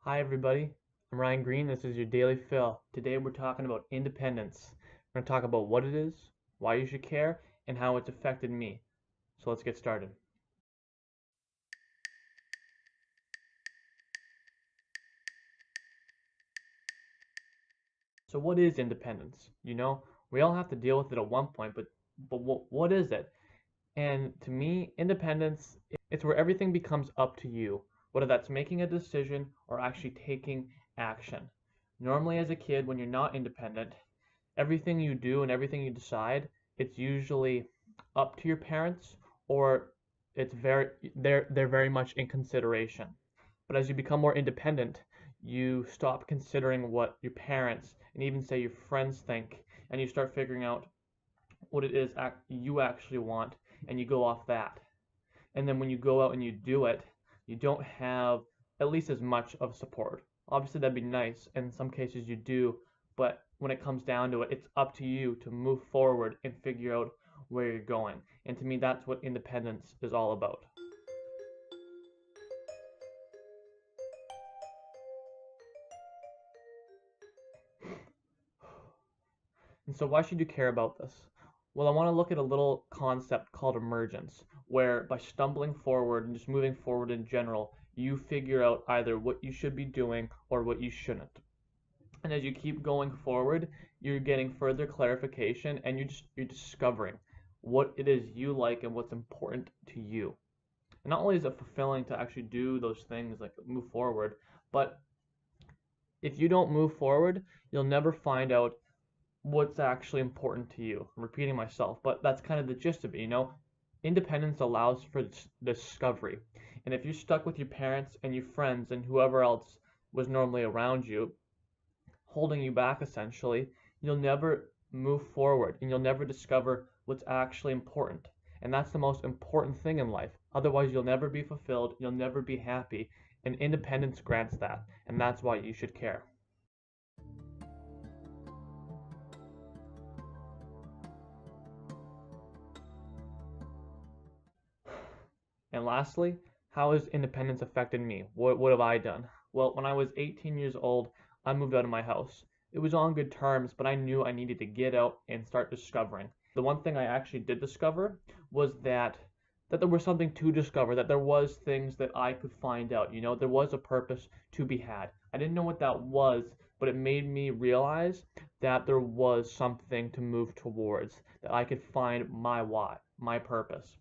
Hi everybody, I'm Ryan Green. This is your Daily Fill. Today we're talking about independence. We're going to talk about what it is, why you should care, and how it's affected me. So let's get started. So what is independence? We all have to deal with it at one point, but what is it? And to me, independence, it's where everything becomes up to you, whether that's making a decision or actually taking action. Normally as a kid, when you're not independent, everything you do and everything you decide, it's usually up to your parents, or they're very much in consideration. But as you become more independent, you stop considering what your parents and even say your friends think, and you start figuring out what it is you actually want, and you go off that. And then when you go out and you do it, you don't have at least as much of support. Obviously, that'd be nice, and in some cases you do, but when it comes down to it, it's up to you to move forward and figure out where you're going. And to me, that's what independence is all about. And so, why should you care about this? Well, I want to look at a little concept called emergence, where by stumbling forward and just moving forward in general, you figure out either what you should be doing or what you shouldn't. And as you keep going forward, you're getting further clarification, and you're discovering what it is you like and what's important to you. And not only is it fulfilling to actually do those things like move forward, but if you don't move forward, you'll never find out what's actually important to you. I'm repeating myself, but that's kind of the gist of it. Independence allows for discovery. And if you're stuck with your parents and your friends and whoever else was normally around you, holding you back essentially, you'll never move forward and you'll never discover what's actually important. And that's the most important thing in life. Otherwise, you'll never be fulfilled, you'll never be happy, and independence grants that. And that's why you should care. And lastly, how has independence affected me? What have I done? Well, when I was 18 years old, I moved out of my house. It was on good terms, but I knew I needed to get out and start discovering. The one thing I actually did discover was that there was something to discover, that there was things that I could find out. There was a purpose to be had. I didn't know what that was, but it made me realize that there was something to move towards, that I could find my why, my purpose,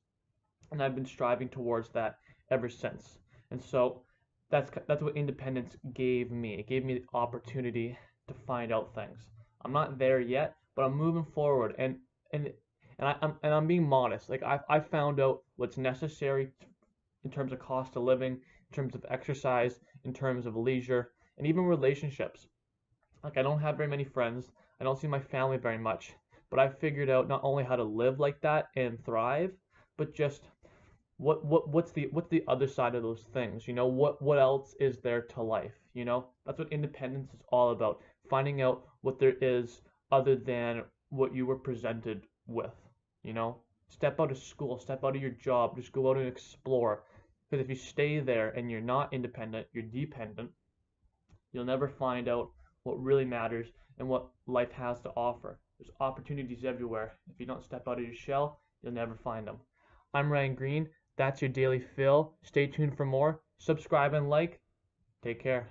and I've been striving towards that ever since. And so that's what independence gave me. It gave me the opportunity to find out things. I'm not there yet, but I'm moving forward, and I'm being modest. Like I found out what's necessary in terms of cost of living, in terms of exercise, in terms of leisure, and even relationships. Like I don't have very many friends. I don't see my family very much, but I figured out not only how to live like that and thrive, but just what's the other side of those things. What else is there to life? That's what independence is all about, finding out what there is other than what you were presented with. you know Step out of school, step out of your job, just go out and explore, because if you stay there and you're not independent, you're dependent, you'll never find out what really matters and what life has to offer. There's opportunities everywhere. If you don't step out of your shell, you'll never find them. I'm Ryan Green. That's your daily fill. Stay tuned for more. Subscribe and like. Take care.